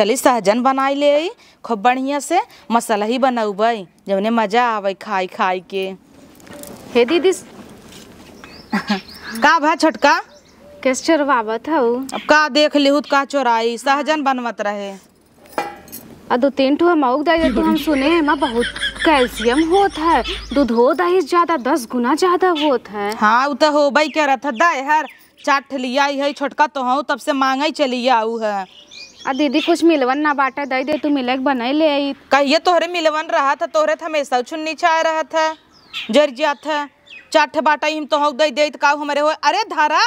चली सहजन बनाई ले आई खूब बढ़िया से मसाला ही बनौबई जवने मजा आवे खाई खाई के। हे दीदी का भा छोटका कैसे चोरवावत हऊ? अब का देख लिहुत का चोराई सहजन बनवत रहे। आ 2-3 ठो हम औग दे तो हम सुने हैं माँ बहुत कैल्शियम होत है, दूध हो दही ज्यादा 10 गुना ज्यादा होत है। हाँ उ तो होबई करत है दे हर चाट लिया है छोटका तो हूँ तब से मांगा ही चली आऊ है। आ दीदी कुछ मिलवन ना बाटा दे दे तू मिले के बनाई ले आई। कहिए तोहरे मिलवन रहा था तोहरे था हमेशा छुन्नी चाय रहा था जर जात है चाट बाटा हिम तो हौ दे का हमारे हो। अरे धारा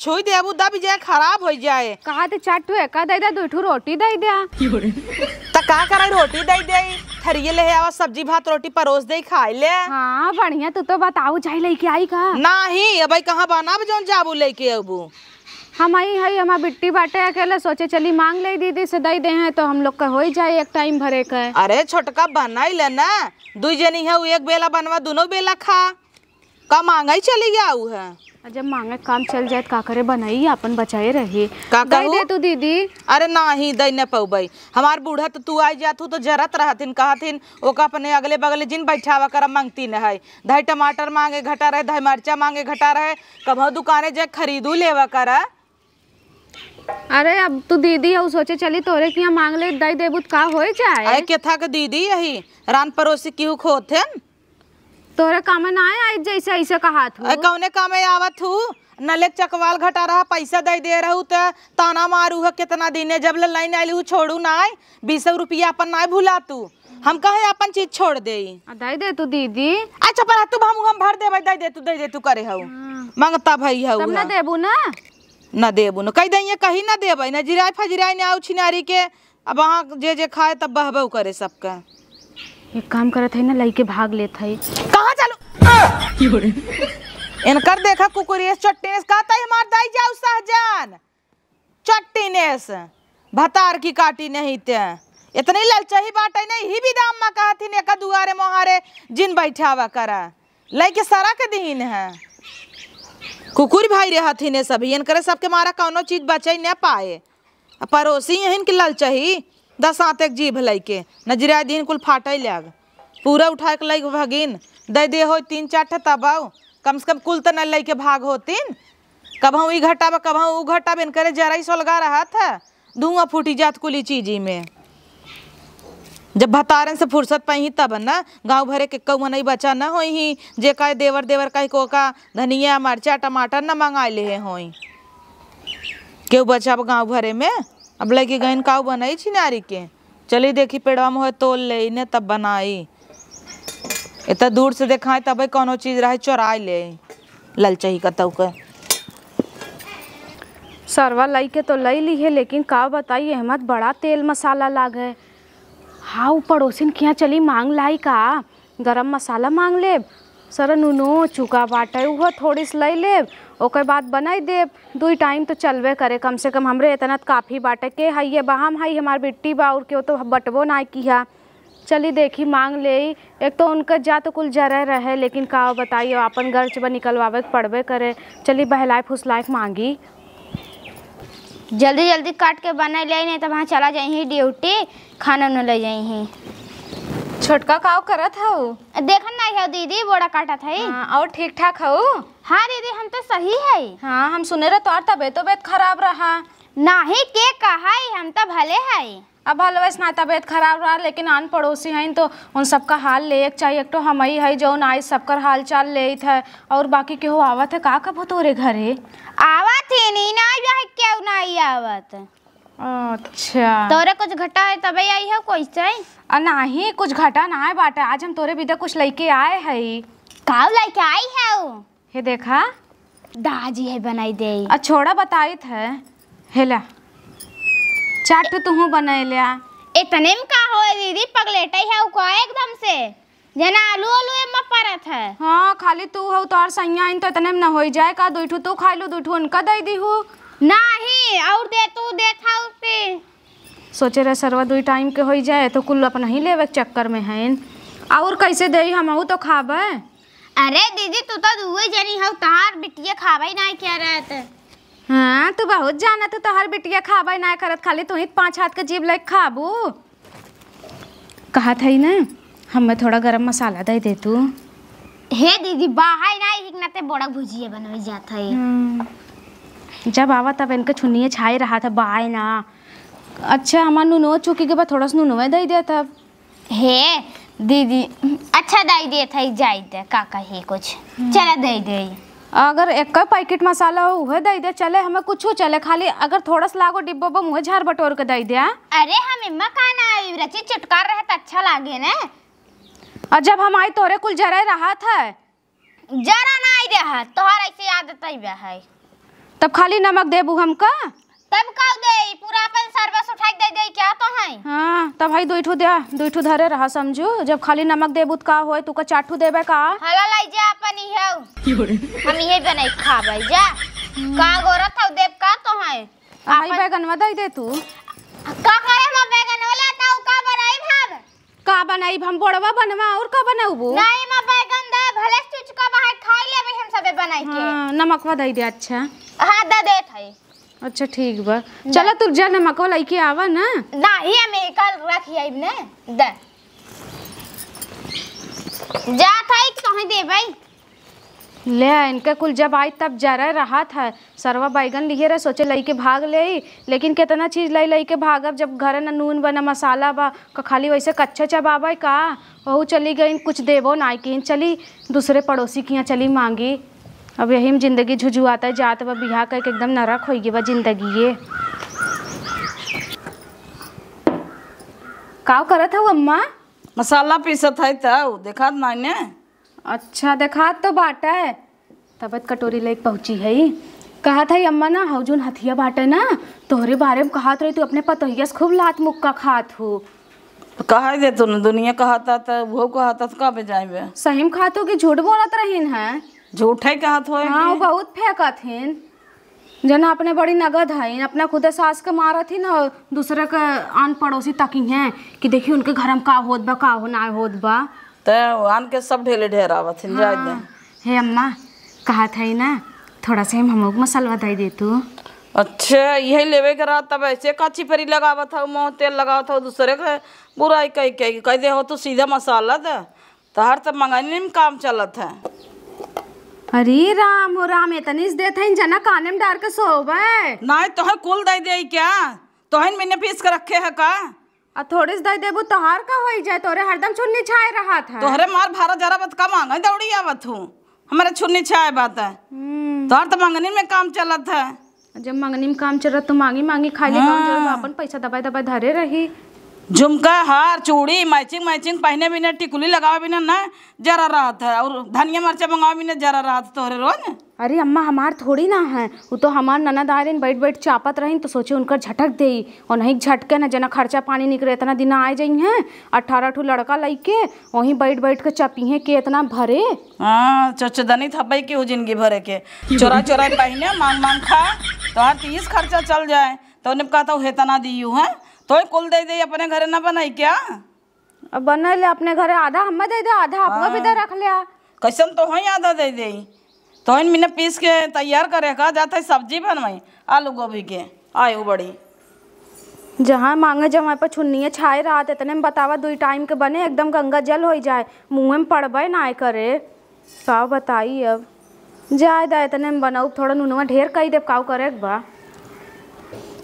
छुई दे अबू दब जाए खराब हो जाए। कहा थे चाट ठो एका दे दे 2 ठो रोटी दे दे त का करे रोटी दे दे थरिये ले आवा सब्जी भात रोटी परोस दे खाई ले। हाँ बढ़िया तू तो बताऊ जाई लेके आई का नहीं अबई कहाँ बनाब जौन जाबू लेके अबू हम आई है हमार बिट्टी बाटे अकेले सोचे चली मांग ले दीदी से दे दे हैं तो हम लोग का हो जाए एक टाइम भरे का। अरे छोटका बनाई ले ना 2 जनी है एक बेला बनवा दोनों बेला खा का मांगा ही चली गया है। जब मांगे काम चल जाए का करे बनाई अपन बचाए रही का दे दे तू दीदी। अरे नहीं दे न पौबई हमार बूढ़ा तो तू आई जातू तो जरत रहथिन कहथिन ओका अपने अगले बगले जिन बैठावा कर मांगती न है दही टमाटर मांगे घटा रहे दही मरचा मांगे घटा रहे कभो दुकाने जाए खरीदू लेवा कर। अरे अब तू दीदी है सोचे चली तोरे की मांग ले दई देबू का हो जाए। अरे के था के दीदी यही रान पड़ोसी क्यों खोथे तोरे काम ना आए जैसे ऐसे कहा था कौने काम आवत हूँ नलेक चकवाल घटा रहा पैसा दे रहू तो ताना मारू है कितना दिन जब लाइन आयी हूँ छोड़ू ना 20 रुपया अपन ना भूला तू हम कहे अपन चीज छोड़ दे दे दे तू दीदी। अच्छा पर तू हम भर दे दे तू करे हूँ मांगता भाई हूँ तब ना देबू ना न देबू न कही दे कहीं ना देबे न जिराय फजिराय ने आऊ छिनारी के अब वहाँ जे खाए तब बहबू करे सबका। एक काम करत है ना लइके भाग लेत है कहाँ चलो इनकर देखा कुकुरेस चट्टीनेस कहता है हमार दाई जाऊ सहजान चट्टीनेस भतार की काटी नहीं ते इतनी ललचही बाटे नहीं ही भी दाम में कहथिन एक दुआरे मोहारे जिन बैठावा करा लइके सारा के दिन है कुकुर भाई रहथिन सभी इनकर सबके मारा कौनो चीज बचे न पाए पड़ोसी यही के ललचही 10 आते जीभ लइके नजरिया दिन कुल फाटे लग पूरा उठा के लग भगिन दे हो 3-4 तब कम से कम कुल तो न लइके भाग होतीन कभू ई घटाब कभू ऊ घटाब इनकरे जरा ही सोलगा रहा था धुआं फूटी जात कुली चीजी में जब भतारन से फुर्सत पाई तब ना गांव भरे के कौ नहीं बचा न हो ही जे कहे देवर देवर कहे को का धनिया मरचा टमाटर न मंगा ले हो क्यों बचाब गांव भरे में अब लगे गहन काऊ बनाई छिनारी के चली देखी पेड़वा में हो तोल ले ने तब बनाई इतना दूर से देखाए तब कोनो चीज रहे चोराई ले ललचही कतऊ के सरवा लई के तो लई ली है लेकिन का बताइए अहमद बड़ा तेल मसाला लागे। हाँ पड़ोसिन के यहाँ चली मांग लाई का गरम मसाला मांग लेब सर नूनो चूका बाटे वो थोड़ी सी लई लेब ओकर बाद बनाई देब 2 टाइम तो चलबे करे कम से कम हमरे इतना काफ़ी बाटे के है बहाम है हमार बिट्टी बाउर के तो बटबो ना किया चली देखी मांग ले। एक तो उनका जा तो कुल जरे रहे लेकिन का बताइए अपन घर से निकलवावे पड़बे करे चली बहलाए फुसलाए मांगी जल्दी जल्दी काट के बना ले नहीं तो वहाँ चला जाही ड्यूटी खाना न ले जाही। छोटका काव करत हूँ देखन नहीं है दीदी बोड़ा काटा था और ठीक ठाक हूँ। हाँ दीदी हम तो सही है। हाँ हम सुने रहे तोर तबीयत खराब रहा नहीं के कहा हम तो भले है अब हलवेस ना तबीयत खराब रहा लेकिन आन पड़ोसी हैं तो उन सबका हाल ले एक चाहिए एक तो हम ही है जो आई सबकर हाल चाल ले थे और बाकी केहू आवत है का कब तोरे घरे आवत है नहीं ना क्यों नहीं आवत। अच्छा तोरे कुछ घटा है तबे आई है कोई से नहीं कुछ घटा ना है बाटा आज हम तोरे विदा कुछ लेके आए है का लेके आई है हे देखा दाजी है बनाई दे छोड़ा बताई थे हेला चाट तू बनाए लिया इतने में का हो दीदी पगलेट है को एकदम से जना आलू आलू में परत है। हाँ खाली तू हो तोर सैया इन तो इतने में न हो जाए का 2 तू खा लो 2 उनका दे दी हो नहीं और दे तू देखा पे सोचे रहे सरवा 2 टाइम के हो जाए तो कुल अपना ही लेवे चक्कर में है और कैसे दे हम तो खाबे। अरे दीदी तू तो दुए जनी हो तार बिटिया खाबे नहीं क्या रहत हाँ तू बहुत जाना तू तो हर बिटिया खाबा ना करत, खाली तू ही 5 हाथ के जीभ लाइक खाबू। कहा था ही ना हमें थोड़ा गरम मसाला दे तू। हे दीदी बाहाई ना हिकनाते बड़ा भुजिया बनवे जात है। जब आवा तब इनके छुनिए छाई रहा था बाय ना। अच्छा हमार नुनो चुकी के बाद थोड़ा सा नुनवे दे दिया तब। हे दीदी अच्छा दे दे था जाई दे काका हे कुछ चला दे अगर एक पैकेट मसाला हो वह दे दे चले, हमें कुछ चले, खाली अगर थोड़ा सा लागो डिब्बा बा मुँह झाड़ बटोर के दे दे। अरे हम मकाना रची चुटकार रहे तो अच्छा लागे ना। और जब हम आई तोरे कुल जरा रहा था जरा ना आई रहा तोहर ऐसे आदत है तब खाली नमक देबू हमका तब का दे पूरा अपन सर्विस उठा के दे क्या तो है। हाँ तब भाई 2 ठू दे 2 ठू धरे रहा समझू। जब खाली नमक देबू का होए तू का 4 ठू देबे का। हला लाई जा अपन ही हम ये बने खाबै जा का गोरत हौ देव का तो है। आई बैगनवा दे दे तू। का करे हम बैगन वाला ताऊ का बनाई भाग का बनाई हम बोड़वा बनवा और का बनाऊबू। नहीं मैं बैगन दे भले तुझ का बाहर खाई लेबे हम सबे बनाई के। हां नमकवा दे दे। अच्छा हां दे दे थाई। अच्छा ठीक बा चला तू जा नमकवा लेके आवा ना। नहीं हमें कल रखी आई ने दे जा थाई तो ही दे भाई ले इनके कुल जब आई तब जरा रहा था सरवा बैगन लिए रहे सोचे लई के भाग ले, लेकिन कितना चीज लई के भागब जब घर न नून बना मसाला बा का खाली वैसे कच्चा चबाबा का वहू चली गई कुछ देबो ना कि चली दूसरे पड़ोसी की यहाँ चली मांगी। अब यही में जिंदगी झुझुआता है जात बा बिहार का एकदम नरक हो गई बा जिंदगी ये। का करत है अम्मा। मसाला पीसत है तो देखा नहीं ने। अच्छा देखा तो बाटा है तबत कटोरी लेके पहुंची है। कहा था अम्मा ना हौजून हथिया बाटे ना तोहरे बारे में कहा रही तू अपने पतोहिया से खूब लात मुक्का खात हो। कहा दे तू दुनिया कहता था वो कहता तो का जाए सही में खातो कि झूठ बोलत रहीन है। झूठे कहत हो। हाँ बहुत फेंकत हिन जना अपने बड़ी नगद है अपना खुद सास के मारत ही ना दूसरे के आन पड़ोसी तकी हैं कि देखिए उनके घर में का होत बा का हो ना होत बा तो आन के सब ढेले ढेरावत हिन जाए दे। हे अम्मा कहा था ना थोड़ा सा हम मसाला दे दे तू। अच्छा यही लेवे के रहा तब ऐसे काची परी लगावत हो मोह तेल लगावत हो दूसरे के बुराई कह दे हो तो सीधा मसाला दे तहार तब मंगाने में काम चलत है। अरे राम हो राम इतनी देते हैं जना काने में डाल के सोवे नहीं तो है कुल दे दे क्या तो है मैंने पीस के रखे है का और थोड़ी सी दे देबू तोहार का हो जाए तोरे हरदम चुन्नी छाए रहा था तोहरे मार भारा जरा बत का मांगा दौड़ी आवत हूँ हमारे छुन्नी छाए बात है तोहर तो मंगनी में काम चलत है। जब मंगनी में काम चल रहा तो मांगी मांगी खा ले अपन पैसा दबाई दबाई धरे रही। झुमका हार चूड़ी मैचिंग मैचिंग पहने बिना टिकुली लगावे बिना ना जरा रहा था और धनिया मरचा मंगावे बिना जरा रहा था तोहरे रोज। अरे अम्मा हमार थोड़ी ना है वो तो हमार ननद आए बैठ बैठ चापत रही तो सोचे उनका झटक दे और नहीं झटके ना जना खर्चा पानी निकले इतना दिन आए जाइ हैं 18 ठू लड़का लइके वहीं बैठ बैठ के चपी है के इतना भरे। हाँ चचदनी थपई की जिंदगी भरे के चोरा चोरा पहने मांग मांग खा तो 30 खर्चा चल जाए तो उन्हें कहता हूँ हेतना दियू है तो कुल दे अपने घरे ना बनाई क्या। अब बना ले अपने घरे आधा हमें दे दे आधा अपना भी दे रख लिया कैसन तो ही आधा दे दे तो इन मैंने पीस के तैयार करे का जाता है सब्जी बनवाई आलू गोभी के आयु बड़ी जहाँ मांगे जहाँ पर छुन्निए छाए रहा थे इतने में बतावा 2 टाइम के बने एकदम गंगा जल हो जाए मुँह में पड़बे ना करे का बताई अब जाए दा इतने में बनाऊ थोड़ा नुनवा ढेर कही देव काऊ करे बा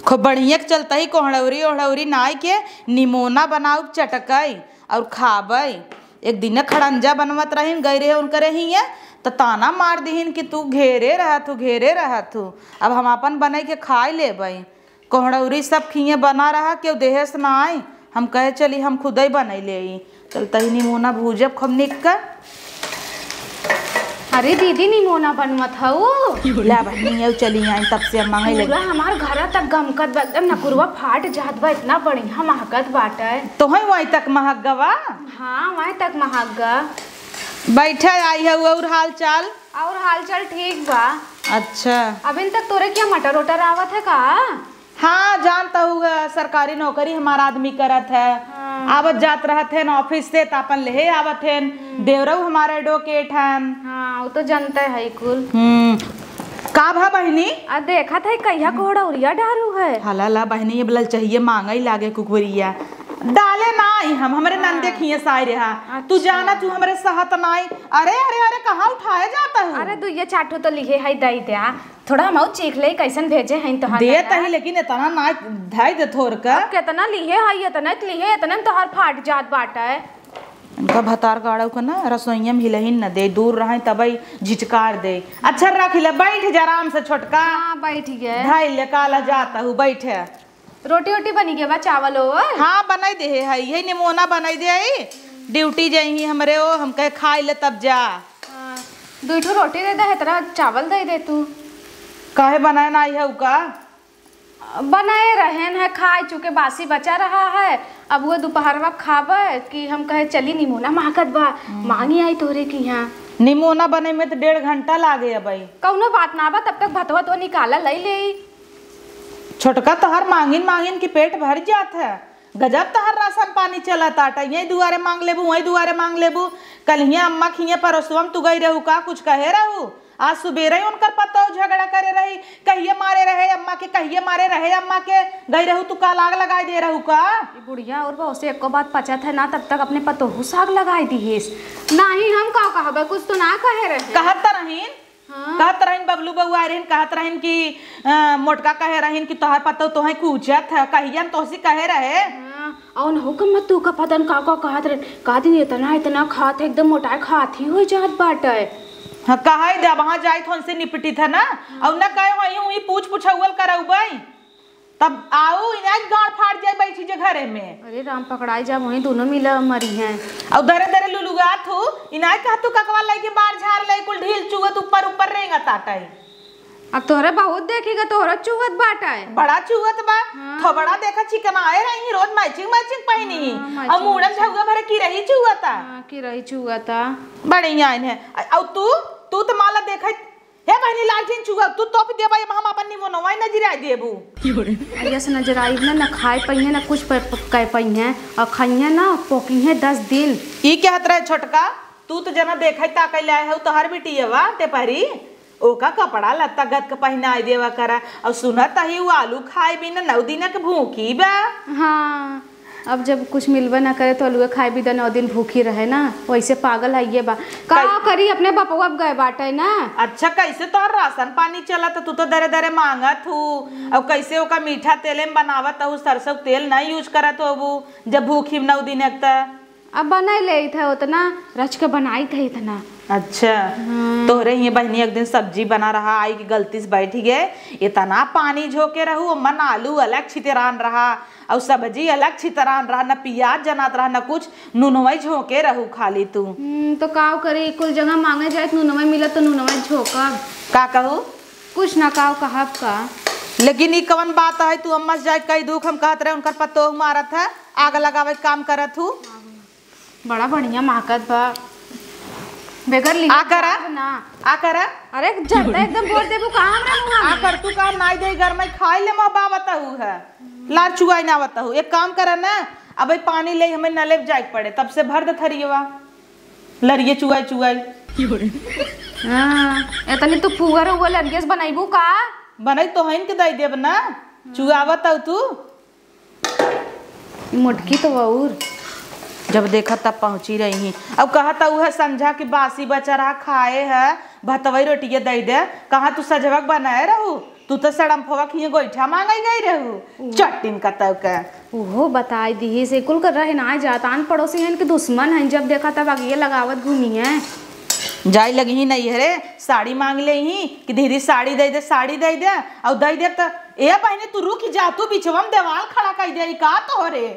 खूब बढ़िया चलता ही कोहड़ौरी ओढ़ौरी नाई के निमोना बनाऊ चटकई और खाबई। एक दिन खड़ंजा बनवत रहीन गई रहे उनकरे ही तो ताना मार दीन कि तू घेरे रहा तू अब हम अपन बना के खाई लेबई। कोहड़ौरी सब खिए बना रहा क्यों देहे से ना आई हम कहे चली हम खुद ही बन ले चलता ही निमोना भूजब खूब निक कर। अरे दीदी निमोना बनवत हूँ ला बहनी चली आई तब से हम मांगे पूरा हमार घर तक गमकत बा एकदम नकुरवा फाट जात बा इतना बढ़िया महकत बाटे तो है वहीं तक महगवा। हाँ वहीं तक महगा बैठे आई है और हाल चाल ठीक बा। अच्छा अभी तक तोरे क्या मटर वटर आवत है का। हाँ जानता हुआ सरकारी नौकरी हमारा आदमी करत है। आवत जात रहत है ऑफिस से तापन ले आवत है देवरऊ हमारे डोकेट हैं। हाँ वो तो जानते है कुल। का भा बहनी आ देखा था कहिया कोहड़ा उरिया डारू है। हाला ला बहनी ये बलल चाहिए मांगा ही लागे कुकुरिया डाले ना आई हम हमरे नंदे खिए साई रहा तू जाना तू हमरे सहत नाई। अरे अरे अरे कहाँ उठाए जाता है? अरे दुइया चाटो तो लिए है दई दे थोड़ा हम चीख ले कैसन भेजे हैं तो दे तही लेकिन इतना ना धाई दे थोर का कितना लिए है इतना लिए इतना तो हर फाट जात बाटा है। उनका भतार गाड़ो का ना रसोईया में हिलहिन न दे दूर रहे तबई झिचकार दे। अच्छा रख ले बैठ जा आराम से छोटका। हाँ बैठ गए धाई ले काला जाता हूँ बैठे। रोटी वोटी बनी गया बा चावल हो? हाँ बनाई दे है यही निमोना बनाई दे आई ड्यूटी जाई हमरे ओ हम कहे खाई ले तब जा। दो ठो रोटी दे दे तेरा चावल दे दे तू। काहे बनाए ना आई है उका? बनाए रहन है खाए चुके बासी बचा रहा है अब वो दोपहर वक्त खाबे कि हम कहे चली निमोना महकत बा मांगी आई तोरे की यहाँ। निमोना बने में तो 1.5 घंटा लागे अब कौनो बात ना बा तब तक भतवा तो निकाला लई ले। छोटका तहर मांगिन मांगिन की पेट भर जात है गजब तहर राशन पानी चला ताटा यही दुआरे मांग लेबू वही दुआरे मांग लेबू। कल हिया अम्मा खिए परोसवम तू गई रहू का कुछ कहे रहू? आज सुबेरे उनकर पता झगड़ा करे रही कहिए मारे रहे अम्मा के कहिए मारे रहे अम्मा के गई रहू तू का लाग लगाई दे रहू का? बुढ़िया और उसे एको बात पचत है ना तब तक अपने पतोहू साग लगाई दीस नहीं हम का कहबे कुछ तो ना कहे रहे कहत रहीन। हाँ। कहत रहीन बबलू बउआ रहीन कहत रहीन कि मोटका कहे रहीन कि तोहर पतो तोहे कूचत है कहियन तोसी कहे रहे। और न हुकम मत तू का पतन का कहत रहे का दिन इतना इतना खात है एकदम मोटाई खात ही हो जात बाटे। हाँ कहा दे वहां जाए तो उनसे निपटी था ना और न कहे वही हुई पूछ पूछौल करऊ तब आओ इनाज गाड़ फाड़ जाए बैठी जे घरे में। अरे राम पकड़ाई जा वही दोनों मिला मरी हैं और दरे दरे लुलुगात हो इनाज कहा तू ककवा लेके बाहर झाड़ ले कुल ढील चुगत ऊपर ऊपर रहेगा ताटाई। अब तोहरे बहुत देखेगा तोहरा चुगत बाटा है बड़ा चुगत बा। हाँ। थो बड़ा देखा चिकन आए रही रोज मैचिंग मैचिंग पहनी और मुड़न झुआ भरे की रही चुगता की रही चुगता बढ़िया है। और तू तो माला देखा हे बहनी लालचीन चुगा तू तो दे भाई हम अपन निमोनवा न जिराई देबू ऐसे नजर आई ना खाए पई ना कुछ कह पई है और खाइए ना पोकी है 10 दिन। ई क्या हत रहे छोटका तू तो जना देखै ता कैले आए हो तोहर बिटियावा ते परी ओका कपड़ा लत्ता गद के पहनाई देवा करा और सुनत ही वो आलू खाए बिना 9 दिन के भूखी बा। हाँ अब जब कुछ मिलबे ना करे तो अलुए खाए भी 9 दिन भूखी रहे ना वैसे पागल है ये बा का करी अपने बपवा अब गए बाटे ना। अच्छा कैसे तोहर राशन पानी चला तो तू तो दरे दरे मांगत हूँ और कैसे ओका मीठा तेल में बनावत हूँ सरसों तेल नहीं यूज करत हो जब भूखी 9 दिन अब बनाई ले थे उतना रच के बनाई थे इतना। अच्छा तोहरे ही बहनी एक दिन सब्जी बना रहा आई की गलती से बैठ गए इतना पानी झोंके रहू मन आलू अलग छितरान रहा और सब्जी अलग छितरान रहा न प्याज जनात रहा न कुछ नूनवाई झोंके रहू खाली तू। तो काव करे कुल जगह मांगे जाए नूनवाई मिला तो नूनवाई झोंकब का कहू कुछ ना काव कहब का। लेकिन ई कवन बात है तू अम्मा से जाए कई दुख हम कहत रहे उनकर पतो मारत है आग लगावे काम करत हूँ बड़ा बढ़िया महकत बा बेगर ली आ करा ना आ करा। अरे जल्दी एकदम बोल देबू कहां हमरा मुंह आ कर तू काम नाई दे घर में खाई ले मां बा बताऊ है लार चुगाई ना बताऊ एक काम करा ना अब पानी ले हमें नले जाए पड़े तब से भर दे थरियवा लरिए चुगाई चुगाई। हां इतनी तू पुगर वो लरियस बनाईबू का बनाई तो हइन के दई देब ना चुगावत तू मुटकी तो और जब देखा तब पहुंची रही अब कहता वह समझा कि बासी बचा रहा खाए है भतवई रोटिया दे दे कहा तू सजवक बनाए रहू तू तो सड़म्फवा खिए गोईठा मांगाई गई रहू चट्टिन का तव का ओहो बताई दी से कुल कर रहे ना जातान पड़ोसी हैं इनके दुश्मन हैं जब देखा तब आगे लगावत घूमी है जाई लगी ही नहीं है रे साड़ी मांग ले ही कि दीदी साड़ी दे साड़ी दे दे और दे दे तो ए बहने तू रुक जा तू बिचवम देवाल खड़ा कर दे का तो रे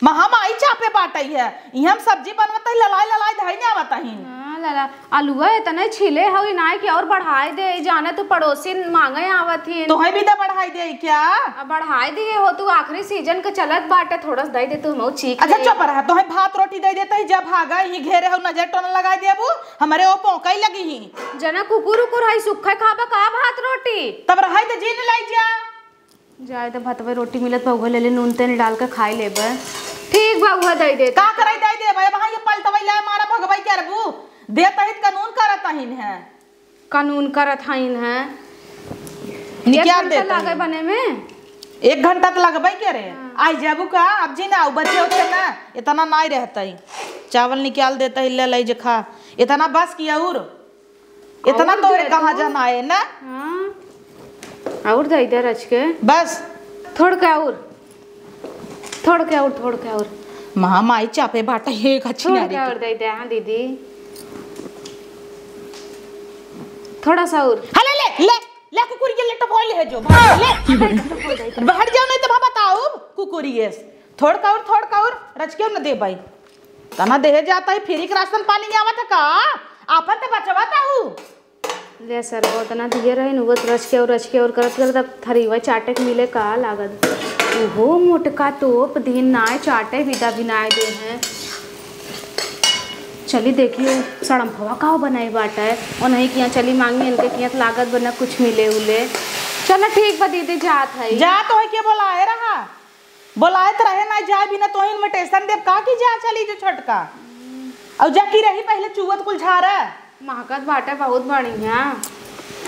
महामाई चापे बाटई है हम सब्जी बनवत ललाई ललाई धइने आवत ही लाला आलूआ इतने छिले हई नाई के और बढ़ाई दे जाने तो पड़ोसी मांगे आवत ही तो भी तो बढ़ाई दे क्या अब बढ़ाई दिए हो तू आखिरी सीजन के चलत बाटे थोड़ा सा दे दे तू मऊ चीक अच्छा चुप रहा तो भात रोटी दे देते ही जब भागा ही घेरे हो नजर टोन लगा देबू हमारे ओ पौकई लगी ही जना कुकुर उकुर हई सुखे खाबा का भात रोटी तब रहाई तो जीन लाई जा जाए तो भातवे रोटी मिलत बहु ले ले नून तेल डाल के खाई लेबे ठीक बहुआ दे दे का कराई दे दे भाई वहां ये पलटवई ले मारा भगवई करबू देत हित कानून करत हिन है कानून करत हइन है निकाल दे लागे बने में 1 घंटा तो लगबे करे। आई जाबू का अब जी ना बच्चे उठे ना इतना नहीं रहता ही। चावल निकाल देता ही ले ले जे खा इतना बस किया और इतना तोरे कहाँ जाना है ना। हाँ और दे दे रच के बस थोड़ के और महामाई चापे बाटा ये अच्छी थोड़ नारी के और दे दे। हाँ दीदी थोड़ा सा और हले ले ले ले कुकुरी के लेट बोल है जो ले बाहर जाओ नहीं तो बताओ कुकुरी ये थोड़ का और रच के न दे भाई तना दे जाता है फ्री के राशन पानी नहीं आवत का आपन ते बचवाता हूं ले सर बहुत ना दिए रहे नु रच के और करत अब थरीवा चाटे के मिले का लागत ओहो मोटका तोप दिन नाय चाटे विदा बिनाए दे हैं। चली देखिए सड़म फवा का बनाई बाटा है और नहीं किया चली मांगी इनके किया लागत बना कुछ मिले उले। चलो ठीक बा दीदी जात है जा तो है के बोलाए रहा बोलाए तो रहे ना जाए बिना तो इनविटेशन देव का की जा चली जो छटका और जाकी रही पहले चुवत कुल झारा महकत बाटा बहुत बढ़िया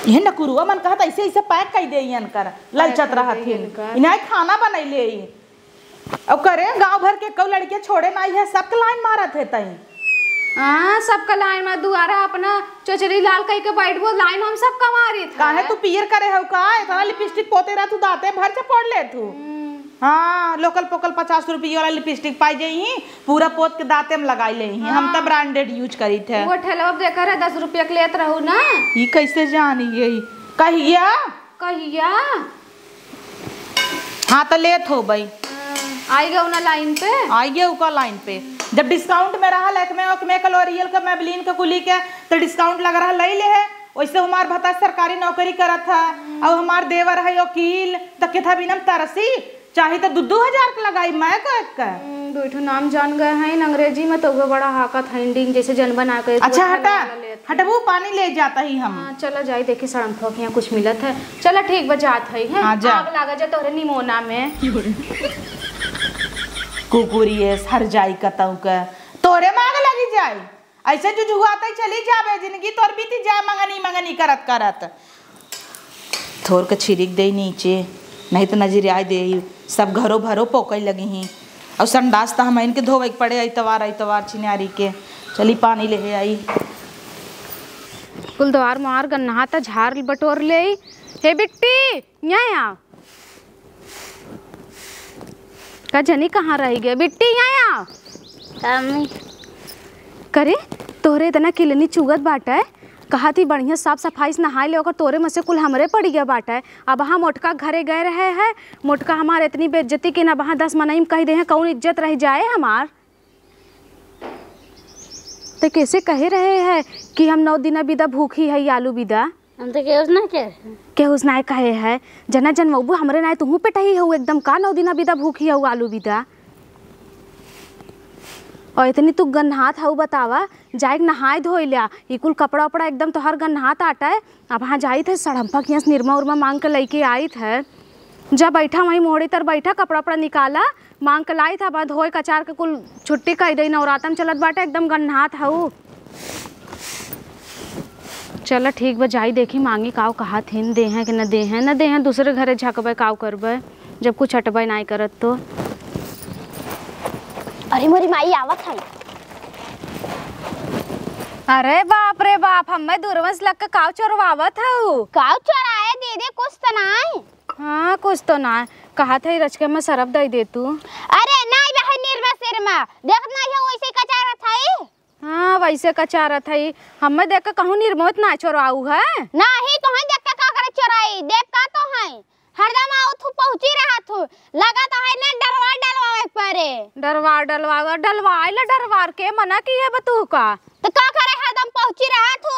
ये नकुरुआ मन कहत ऐसे ऐसे पैक कर दे कर ललचत रहा थी इन्हें खाना बनैले और करे गांव भर के कौ लड़के छोड़े ना है सबके लाइन मारत है तई हाँ सबका लाइन में दुआरा अपना चचरी लाल कही के बैठ वो लाइन हम सब कमारी था काहे तू पियर करे हो का इतना लिपस्टिक पोते रहा तू दाते भर से पड़ ले तू। हाँ लोकल पोकल 50 रुपये वाला लिपस्टिक पाई जाई पूरा पोत के दाते में लगाई ले हम तो ब्रांडेड यूज करी थे वो ठेला देकर है 10 रुपया के लेत रहू ना ये कैसे जानी यही कहिया हाँ तो लेत हो भाई आई गए ना लाइन पे आई गए उका लाइन पे जब डिस्काउंट में रहा लैक्मे का लॉरियल का मैबलिन का कुली के तो डिस्काउंट लग रहा ले है वैसे हमार भता सरकारी नौकरी करा था और हमार देवर है वकील तो के था बिनम तरसी चाहे तो 2,000 का लगाई मैं का बैठो नाम जान गए हैं अंग्रेजी में तो वो बड़ा हाकत है जैसे जन बना के अच्छा हटबू पानी ले जाता ही हम चला जाए देखी सड़क ठोक यहाँ कुछ मिलत है चला ठीक बजात है आग लागा जा तोरे निमोना में कुकुरी हर जाई कतऊ का तोरे मांग लगी जाए ऐसे जुजुआते चली जाबे जिंदगी तोर बीती जाए मंगनी करत थोर के छिड़क दे नीचे नहीं तो नजर आए दे सब घरों भरों पोकई लगी ही और संडास तो हम इनके धोवे के पड़े इतवार चिनारी के चली पानी ले आई कुल द्वार मार गन्ना था झार बटोर ले हे बिट्टी यहाँ का जनी कहाँ रह गया बिट्टी यहाँ करे तोरे इतना किलनी चुगत बाटा है कहा थी बढ़िया साफ सफाई से नहाए ले तोरे में से कुल हमरे पड़ गया बाटा है अब हाँ मोटका घरे गए रहे हैं मोटका हमारे इतनी बेइज्जती के ना वहाँ 10 मनाई में कह दे हैं कौन इज्जत रह जाए हमार तो कैसे कहे रहे हैं कि हम 9 दिन बिदा भूखी है आलू बिदा हम तो केहुस ना कहे है जना जनमबू हमरे ना तुहू पे टही हो एकदम का 9 दिन बिदा भूखी है आलू बिदा और इतनी तू गन्हात हऊ बतावा जाए नहाए धोई लिया ये कुल कपड़ा उपड़ा एकदम तो हर गन्हात आटा है अब वहाँ जाई थे सड़म्पा की निरमा उरमा मांग के लेके आई थे जब बैठा वहीं मोड़ी तर बैठा कपड़ा उपड़ा निकाला मांग के लाई था बाद धोए कचार के कुल छुट्टी कर दी नवरातन चलत बाटे एकदम गन्हात हऊ चलो ठीक बा जाई देखी मांगी काव कहा थीन दे हैं कि न दे हैं दूसरे घरे झकबे काव करबे जब कुछ हटबे नहीं करत तो अरे मोरी माई आवत है अरे बाप रे बाप हमें दूरवंश लग के काव चोरवावत हूँ काव चोराए दीदी कुछ तो नहीं हाँ कुछ तो ना कहा था रचके में सरफ दे दे तू अरे नहीं बहन निर्मा सिरमा देख नहीं है वैसे कचारा था हाँ वैसे कचारा था हमें देख के कहूँ निर्मोत ना चोराऊ है नहीं तो है देख के का करे चोराई देव का तो है हरदम आओ तू पहुंची रहा तू लगा तो है ना डलवाए परे डलवार के मना की है बतू का तो का करे हरदम पहुंची रहा तू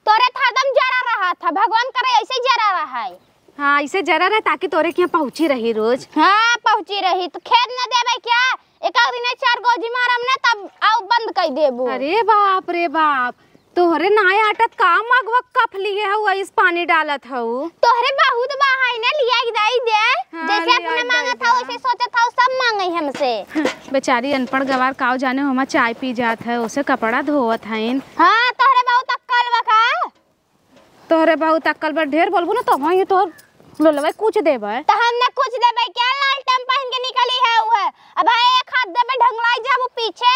तोरे तो हरदम जरा रहा था भगवान करे ऐसे जरा रहा है हाँ ऐसे जरा रहे ताकि तोरे के यहाँ पहुंची रही रोज हाँ पहुंची रही तो खेत न देवे क्या एक दिन 4 गोजी मारम ना तब आओ बंद कर देबू अरे बाप रे बाप तोहरे नाय आटत का मगवक कफ लिए हुआ इस पानी डालत हऊ तोहरे बहुत बाहाई ना लिया दई दे जैसे अपने मांगा था वैसे सोचा था सब मांगे हमसे बेचारी अनपढ़ गवार काव जाने हम चाय पी जात है उसे कपड़ा धोवत हईन हां तोहरे बहुत अक्कल बका तोहरे बहुत अक्कल पर ढेर बोलबू ना तो वही तोहर लो लवे कुछ देबे तो हम ना कुछ देबे क्या लालटेन पहन के निकली है वो अब है एक हाथ देबे ढंगलाई जा वो पीछे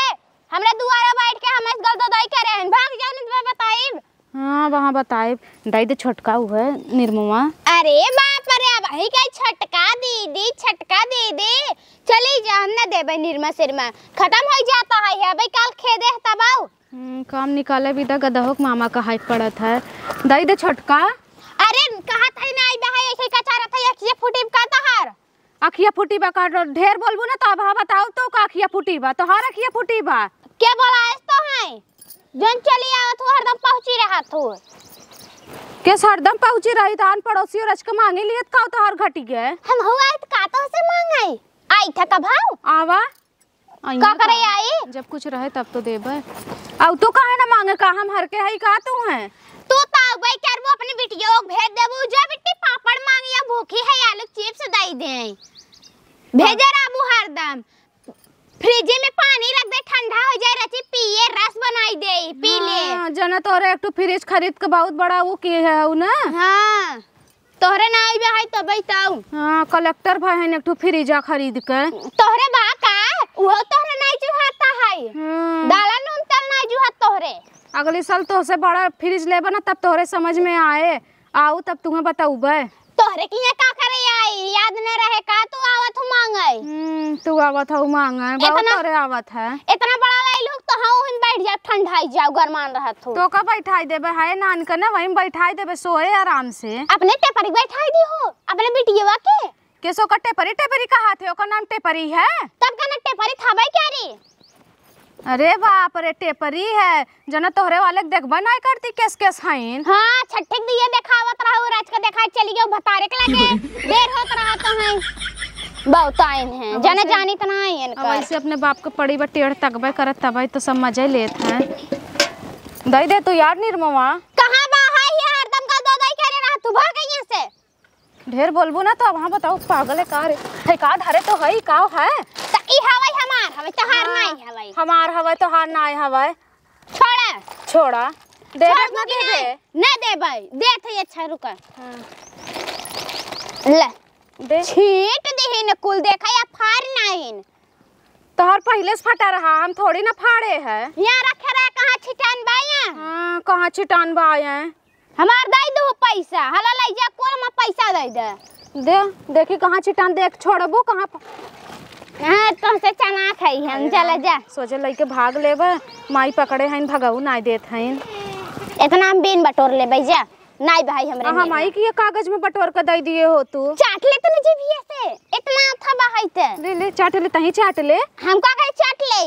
हमरे दुआरा बैठ के हम इस गलदोदाई करे हैं भाग जाओ नहीं तुम्हें बताइब। हाँ वहाँ बताए दाई दे छोटका हुआ निर्मवा। अरे बाप रे भाई क्या छटका दीदी चली जा हम ना देबे निर्मा सिरमा खत्म हो जाता है भाई कल खेदे तब आओ। काम निकाले भी दा गदहोक मामा का हाइप पड़त है दाई दे छोटका। अरे कहा था ना आई बहाई ऐसे का चारा था ये फुटी का तहार अखिया फुटी बा का ढेर बोलबू ना तो अब हाँ बताओ तो का अखिया फुटी बा तोहार अखिया फुटी बा क्या बोला है तो है जन चली आवत हो हरदम पहुंची रहा तू के हरदम पहुंची रही तो आन पड़ोसी रच के मांगे लिए का तोहार घटी गए हम हुआ है का तो से मांगाई आई था का भाव आवा का करे आई जब कुछ रहे तब तो देबे अब तो काहे ना मांगे का हम हर के हई का तू है तू ताऊ भाई कर वो अपनी बिटिया को भेज देबू जा बिट्टी पापड़ मांगी या भूखी है आलू चिप्स दई दे भेजे राबू हरदम फ्रिज में पानी रख दे ठंडा हो जाए रची पिए रस बनाई दे पी ले जना तोरे एक तो फ्रिज खरीद के बहुत बड़ा वो की है उ ना। हां तोहरे ना आई है तो बैताऊ। हां कलेक्टर भाई है एक तो फ्रिजा खरीद के तोहरे बा का वो तोहरे नहीं जुहाता है दाला नून तेल नहीं जुहात तोहरे अगले साल तो से बड़ा फ्रिज लेबे ना तब तोहरे समझ में आए आऊ तब तुम्हें बताऊबे तोहरे की का करे आई याद न रहे का तू आवत हो मांगे तू आवत हो मांगे बहुत तोरे आवत है इतना बड़ा लाई लोग तो हां वहीं बैठ जा ठंडाई जाओ गरमान रहत हो तो का बैठाई देबे है नान के ना वहीं बैठाई देबे सोए आराम से अपने टेपरी बैठाई दी हो अपने बिटिया के सो का टेपरी कहा थे ओकर नाम टेपरी है तब का ना टेपरी थाबे क्या रे अरे बाप रे टेपरी है जना तोहरे वाले देखबा नहीं करती केस हईन। हां छठे दिए देखावत रहू राज का देखाई चली गयो भतारे के लगे देर होत रहा तो है बहुत आइन है जने जानी तना आइन का ऐसे अपने बाप को पड़ी बा टेढ़ तकबे करत तबई तो सब मजे लेत हैं दई दे तू यार निर्मवा कहां बा है हरदम का दो दई करे रहा तू भाग यहां से ढेर बोलबू ना तो वहां बताओ पागल है का रे है का धरे तो हई का है त ई हवई हमार हवई तोहार नहीं हवई हमार हवई तोहार नहीं हवई छोड़ा दे दे ना दे ना दे भाई दे थे अच्छा रुका ले दे छीट देही न कुल देखा या फाड़ नहीं तोहर पहले से फटा रहा हम थोड़ी ना फाड़े है यहां रखे रहा कहां छिटान बाया हां कहां छिटान बाया हमार दई दो पैसा हला ले जा कोल में पैसा दे देखी कहां छिटान देख छोड़बू कहां हां तो से चना खाई हम चला जा सोचे लइके भाग लेबे माई पकड़े हइन भगाऊ नहीं देत हइन इतना हम बिन बटोर ले भाई जा नहीं भाई हमरे हां माई की ये कागज में बटोर के दई दिए हो तू चाट ले तो जीभिया से इतना था बाहैते ले चाट ले तही चाट ले हम का कहे चाट ले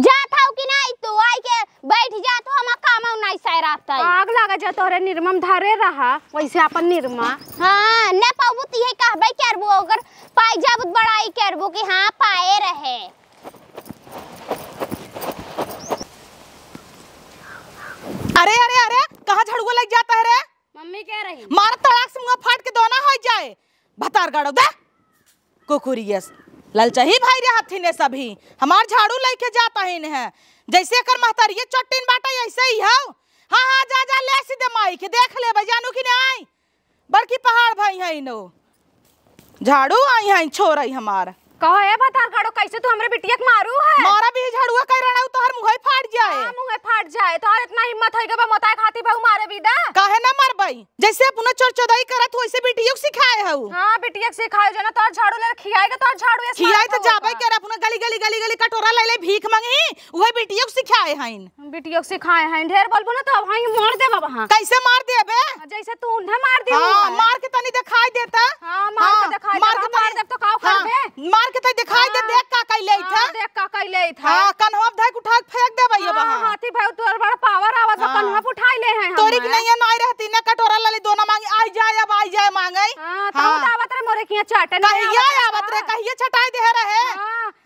जा थाऊ कि नहीं तू आई के बैठ जा तो हम काम नहीं सह रहता आग लगा जा तोरे निर्मम धरे रहा वैसे अपन निर्मा हां ने पाबू ती है कहबे करबो अगर पाई जाबत बड़ाई करबो कि हां पाए रहे अरे अरे अरे कहां झड़ुआ लग जाता है रे मम्मी कह रही मार तड़ाक से मुंह फाट के दोना हो जाए भतार गाड़ो दे कुकुरियस ललचही भाई रे हथी ने सभी हमार झाड़ू लेके जाता ही है जैसे कर महतरिये चट्टीन बाटा ऐसे ही हो हां हां जा जा ले सीधे माई के देख ले बजानू की नहीं बड़की पहाड़ भाई है नो झाड़ू आई है छोरई हमार कहो ए भतार गाड़ो कैसे तू हमरे बिटिया के मारू है मारा भी झाड़ुआ कर रहा तो हर मुंह फाट जाए हां मुंह फाट जाए तो इतना हिम्मत है के बा मोताय खाती बहु मारे बिदा काहे ना मारबई जैसे अपना चरचोदाई करत हो वैसे बिटिया को सिखाए हो हां बिटिया के सिखाए जना तो झाड़ू ले खियाएगा तो झाड़ू ऐसे खियाए तो जाबई कर अपना गली कटोरा ले ले भीख मांगी ओहे बिटिया को सिखाए हइन बिटिया के सिखाए हैं ढेर बोलबो ना तो वहीं मार दे बाबा हां कैसे मार देबे जैसे तू उन्हें मार दी हां मार के तनी दिखाई देता हां मार के दिखाई मार दे तो का करबे मार के त दिखाई दे देख का कैले था देख का कैले था हां कन्हवा धक उठा के फेंक देबे ये वहां हाथी भाई तोर बड़ा पावर आवत है कन्हवा उठाई ले हैं तोरी की नहीं नहीं रहती ना कटोरा ले दोना मांगी आई जाए अब आई जाए मांगई हां तो आवत रे मोरे किया चाटन कहिया आवत रे कहिया छटाई दे रहे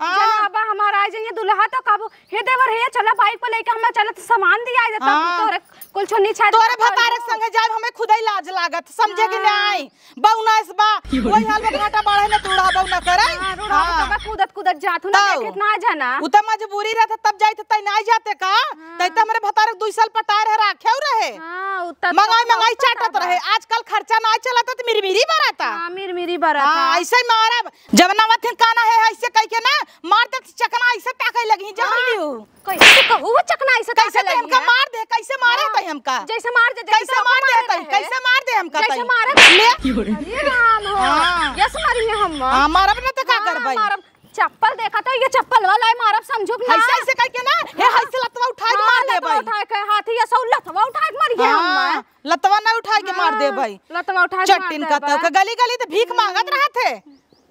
जनाबा हमारा आ जाइए दुल्हा तो कब हे देवर हे चला बाइक पे लेके हम चलत सामान दिया देता हाँ। तोरे कुल छोनी छा तोरे भतारे के संगे जाए हमें खुद ही लाज लागत समझे कि नहीं बौना इस बा वही हाल में घाटा बढ़े ना तूड़ा बौना करे हां कूदत कूदत जात ना तब। देखत ना जाना उ त मजबूरी रहत तब जाइत तई नहीं जाते का तई त हमरे भतारे 2 साल पटार है राखेउ रहे हां उतना मंगाई चाटत रहे आजकल खर्चा ना चलत त मिरमिरी बराता हां मिरमिरी बरा था हां ऐसे मारब जब नवत काना है ऐसे कह के ना मार दे चकना ऐसे ताकई लगी जहर लियो कैसे कहू चकना ऐसे कैसे ते हमका मार दे कैसे मारे तई हमका जैसे मार दे कैसे मार दे तई कैसे मार दे हमका जैसे तई मारे ले अरे राम हो हाँ। यस मारी है हम हां मारब ना त का करबै मारब चप्पल देखा तो ये चप्पल वाला है मारब समझो ना ऐसे ऐसे कह के ना हे ऐसे लतवा उठा के मार दे भाई उठा के हाथी या सौ लतवा उठा के मार गया हम लतवा ना उठा के मार दे भाई लतवा उठा के चट्टिन का तो गली गली तो भीख मांगत रहे थे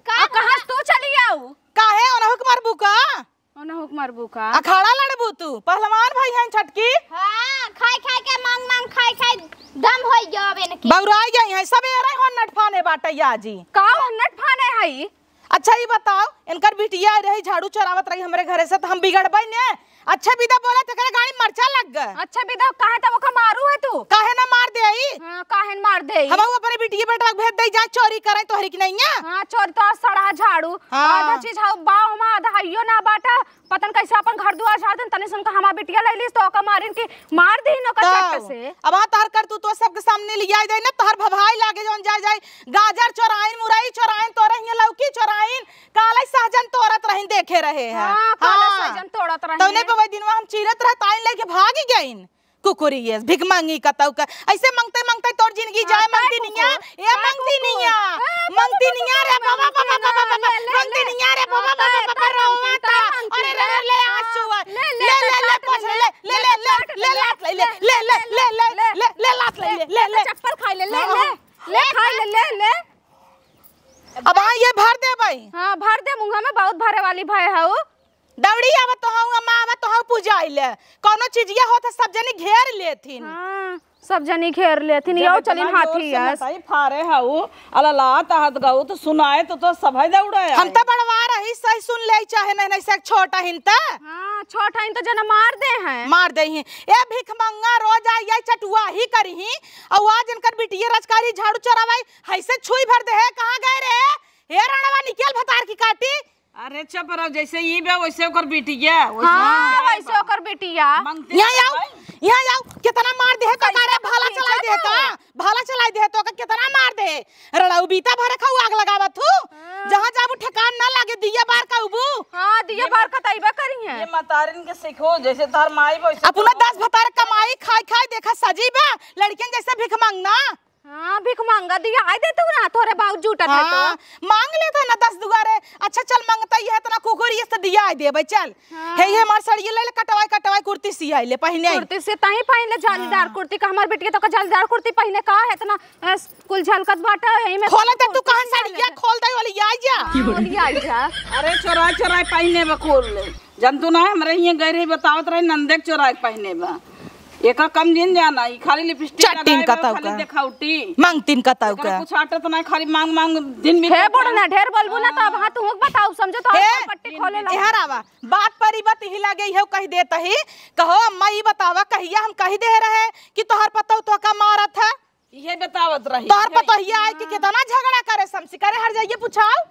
कहां तू चली आऊ काहे ओनहु के मारबू का ओना हुक मारबू का अखाड़ा लड़बू तू पहलवान भाई हैं छटकी हां खाई खाई के मांग मांग खाई खाई दम होई जावे न के बौराई गई हैं सब एरे हो नटफाने बाटैया जी का नट फाने हई अच्छा ये बताओ इनकर बिटिया रही झाड़ू चरावत रही हमरे घरे से तो हम बिगड़बै ने अच्छा विदा बोला तो करे गाड़ी मरचा लग गए अच्छा विदा काहे त ओका मारू है तू काहे ना मार दे आई हां काहे मार दे हम अपने बिटिया बेटा के भेज दे जा चोरी करे तोहरी की नहीं है हां चोर तो सड़ा झाड़ू हाँ। आधा चीज हाउ बाव में आधा हइयो ना बाटा पतन कैसे अपन घर दुआर झाड़ देन तने सुन का हमा बिटिया लइलिस तो ओका मारिन की मार दीन ओका चट से अब तहर कर तू तो सबके सामने लिया दे ना तहर भभाई लागे जौन जाए गाजर चोराइन मुरई चोराइन तोरे हिया लौकी चोराइन काले सहजन तोरत रहिन देखे रहे हैं हां काला सजन तोड़त रही तौने पे वही दिनवा हम चीरत रह ताइन लेके भागी गईन कुकुरिये भिख मांगी कतौ का ऐसे मांगते मांगते तोर जिंदगी जाए मांगती निया ए मांगती निया रे बाबा बाबा बाबा मांगती निया रे बाबा बाबा बाबा रोता अरे रे ले आंसू ले पोछ ले लात ले लात ले चप्पल खाई ले खाई ले अब आ ये भर दे भाई हां भर दे मुंगा में बहुत भरे वाली भाई हाउ दौड़ी आवत तो हूं अम्मा आवत तो हूं पूजाइले कोनो चीजिया होत सब जनी घेर लेथिन हां सब जनी घेर लेथिन यो चलिन हाथी यस सही फारे हाउ अला ताहत गाऊ तो सुनाए तो सभै दौड़े हम त बड़वा रही सही सुन ले चाहे नहीं से छोटा हिनता हां छोटा इन तो जना मार दे हैं मार दे ही ए भिख मंगा रोज आई चटुआ ही करी ही और आज इनकर बिटिया राजकारी झाड़ू चरावाई हैसे छुई भर दे है कहां गए रे हे रणवा निकल भतार की काटी अरे चुप रहो जैसे ई बे वैसे ओकर बिटिया हां वैसे ओकर बिटिया यहाँ आओ कितना मार दे का रे भाला चला दे का भाला चला दे तो का कितना मार दे रड़ाऊ बीता भरे खाऊ आग लगावत हूं जहां जाबू ठिकान ना लागे दिया बार का उबू हां दिया बार का तइबा करी है ये मतारिन के सीखो जैसे तार माई वैसे अपना 10 भतार कमाई खाई खाई देखा सजीबा लड़कियन जैसे भिख मांगना हां भिख मांगा दिया आइ दे तू ना तोरे बाऊ झूठा था तो मांग ले था ना 10 दुगारे अच्छा चल मांगता ही है इतना कुकुर ये से दिया आई देबे चल हे हमार सड़िए ले कटवाई कुर्ती सी आई ले पहने कुर्ती से ताही पहले जालीदार कुर्ती का हमार बेटी के तो का जालीदार कुर्ती पहने का है इतना कुल झलकत बाटा एही में खोला तू कहां सड़िया खोल दे वाली आई जा बोली आई जा अरे चोराई पहने बा खोल ले जंतु ना हमरे हिया गए रही बतावत रहे नंदे के चोराई पहने बा एका कम दिन जाना ई खाली लिपस्टिक चट्टिन का खाली देखाउटी मांगतीन कताऊ का कुछ आटत ना खाली मांग दिन भी हे बोल ना ढेर बोलबू ना तो अब हां तू बताओ समझो तो पट्टी खोले ला एहर आवा बात परी बात ही लागे है कह देत ही कहो अम्मा ई बतावा कहिया हम कह दे रहे कि तोहर पता तो का मारत है ये बतावत रही तोहर पता ही आई कि कितना झगड़ा करे समसी करे हर जाइए पूछाओ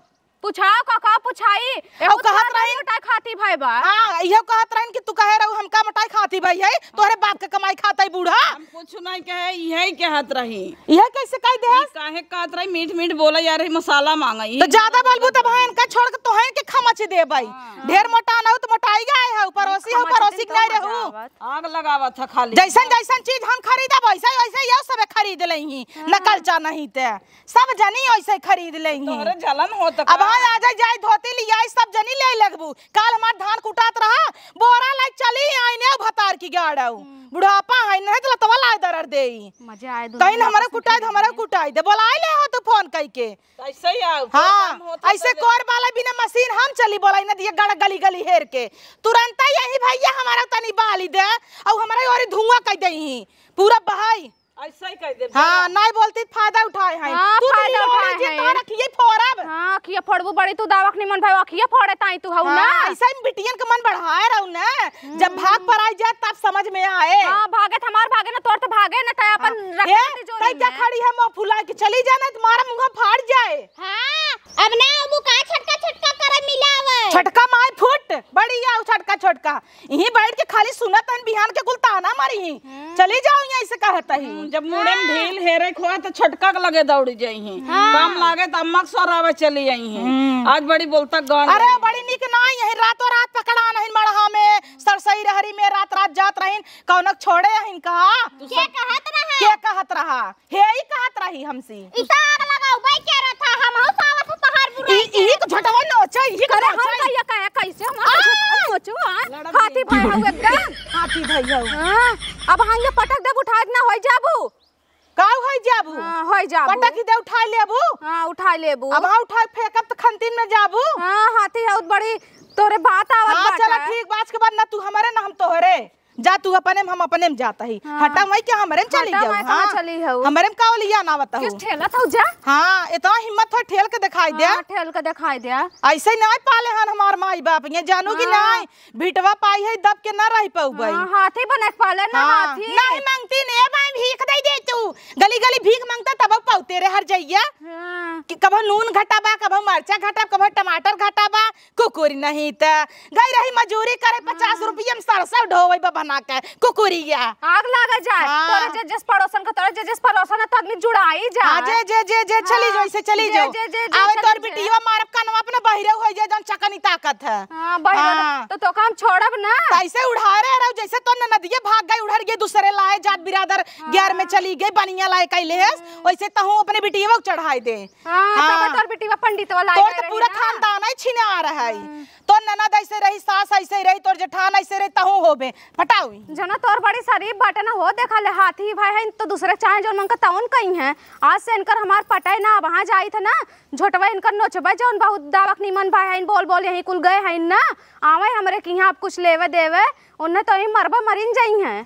पूछाओ का पूछाई औ कहत रही मटाई खाती भाई बा हां इहो कहत रहन कि तू कहे रहू हमका मटाई खाती भाई है तोहरे बाप के कमाई खातई बूढ़ा हम कुछ नहीं कहे यही कहत रही यह कैसे कह दे काहे कहत रही मीठ मीठ बोला यार मसाला मांगई तो ज्यादा बोलबू त बहन का छोड़ के तोहन के खमच दे भाई ढेर मोटा ना हो तो मोटाई गए है पड़ोसी हो पड़ोसी के नहीं रहू आग लगावत था खाली जैसन चीज हम खरीदा वैसे वैसे यो सब खरीद लही नकल चा नहीं ते सब जनी वैसे खरीद लही तोरे जलन होत अब आ जाए धोती लिया सब जनी ले लगबू काल हमार धान कुटात रहा बोरा लाइक चली आईने भतार की गाड़ाऊ बुढ़ापा है नहीं तो लतवा ला दरर देई मजा आए कहीं हमारा कुटाई दे बोलाई ले हो तू फोन कई के ऐसे ही आओ हां ऐसे कोर वाला बिना मशीन हम चली बोलाई ना दिए गड़ गली गली हेर के तुरंत यही भैया हमारा तनी बाली दे और हमारा और धुआं कह देही पूरा बहाई ऐसा ही कह दे। हाँ नहीं बोलती फायदा उठाए हैं। हाँ, तू फायदा तो उठाए जी हैं। तो रखिए फोरब। हां अखिया फोड़बू बड़ी तू दावक निमन भाई अखिया फोड़े ताई तू हऊ ना। हाँ, ऐसा ही बिटियन का मन बढ़ाए रहू ना। जब भाग पर आई जाए तब समझ में आए। हां भागे हमार भागे ना तोर तो भागे ना तय अपन ए, रख जो तै क्या खड़ी है मुंह फुला के चली जाना तुम्हारा मुंह फाड़ जाए। हां अब ना अबू का छटका छटका करे मिलावे छटका माय फुट बड़ी आओ छटका छटका यहीं बैठ के खाली सुनत हन बिहान के कुल ताना मारी ही। चली जाओ यहीं से कहता ही। जब मुड़े में ढील हेरे खोए तो छटका के लगे दौड़ी जाई हैं। काम लागे तो अम्मा के सरावे चली आई हैं। आज बड़ी बोलता गान। अरे बड़ी निक ना यहीं रातों रात पकड़ा नहीं मड़हा में सरसई रहरी में रात रात जात रहिन कौनक छोड़े हइन कहा के कहत रहा के कहत रहा हे ही कहत रही हमसी इता आग लगाओ भाई कह रहा था हम हो साला से तहार बुरा ई को झटवा नोचा ई को अरे हम कहिया कहे कैसे हम सोचू हाथी भाई हऊ एकदम हाथी भैया हां अब हां ये पटक दे उठा ना होई जाबू काऊ है जाबू हां होई जाबू पटक दे उठा लेबू हां उठा लेबू अब उठा फेंकब तो खंतीन में जाबू। हां हाथी हऊ बड़ी तोरे बात आवत हां बाटे। चल ठीक बात के बाद ना तू हमारे ना हम तोहरे जा तू अपने में हम अपने में जाता ही। हटा मैं क्या हमारे में चली हटा जाओ। मैं कहाँ चली हूँ? हमारे में का लिया ना बताओ किस ठेला था जा हां इतना हिम्मत है ठेल के दिखाई दे। हां ठेल के दिखाई दे ऐसे नहीं पाले हन हमार माई बाप ये जानू कि नहीं भिटवा पाई है दब के ना रह पाऊ भाई। हां हाथी बने के पाले ना हाथी नहीं मांगती ने भाई भीख दे दे तू गली गली भीख मांगता तब पाऊ तेरे हर जइया हां कि कभी नून घटा बा कभी मरचा घटा कभी टमाटर घटा बा कुकुरी नहीं त गई रही मजूरी करे 50 रुपया में सरसों ढोवे बा बना के कुकुरिया आग लागे जाए हाँ। तोरे जस पड़ोसन का तोरे जस पड़ोसन है तो आदमी जुड़ाई जाए। हां जे चली जाओ ऐसे चली जे- जाओ जे- जे- जे आवे चली तोर जाए। बिटिया मारब कनवा अपने बहिरे हो जाए जन चकनी ताकत है। हां बहिरा हाँ। तो काम छोड़ब ना ऐसे उड़ा रहे जैसे तो नदिये भाग गई उड़र गए दूसरे लाए जात बिरादर गैर में चली गई बनिया लाए कैले वैसे तहू अपने बिटिया को चढ़ाई दे। हां तब तोर बेटी पंडित वाला तोर तो पूरा खानदान ही छीने आ रहा है। तो ननद ऐसे रही सास ऐसे रही तोर जेठान ऐसे रही तहू होबे पटावी जना तोर बड़ी शरीफ बाटे ना हो देखा ले हाथी भाई है तो दूसरे चाहे जो उनका तौन कहीं है आज से इनकर हमार पटाई ना वहां जाई था ना झोटवा इनकर नोचबा जौन बहुत दावक निमन भाई है बोल बोल यही कुल गए हैं ना आवे हमरे कि यहां आप कुछ लेवे देवे उन्हें तो ही मरबा मरिन जाई हैं।